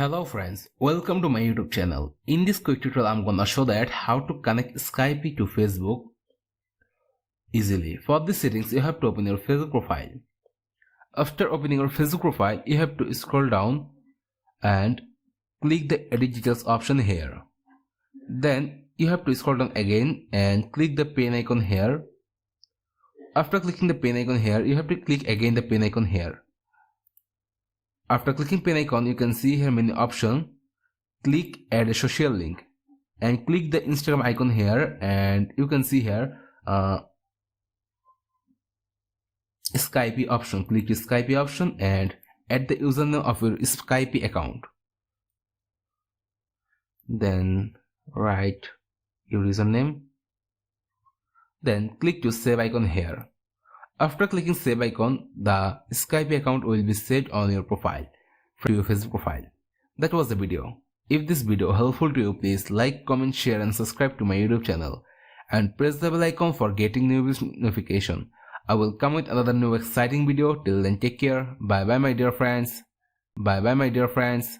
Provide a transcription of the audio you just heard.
Hello friends, welcome to my YouTube channel. In this quick tutorial I'm gonna show that how to connect Skype to Facebook easily. For these settings you have to open your Facebook profile. After opening your Facebook profile you have to scroll down and click the edit details option here. Then you have to scroll down again and click the pen icon here. After clicking the pen icon here you have to click again the pen icon here. After clicking pen icon, you can see here many options. Click add a social link and click the Instagram icon here, and you can see here Skype option. Click the Skype option and add the username of your Skype account. Then write your username. Then click to save icon here. After clicking save icon, the Skype account will be saved on your profile from your Facebook profile. That was the video. If this video helpful to you, please like, comment, share and subscribe to my YouTube channel and press the bell icon for getting new notification. I will come with another new exciting video. Till then, take care. Bye bye my dear friends. Bye bye my dear friends.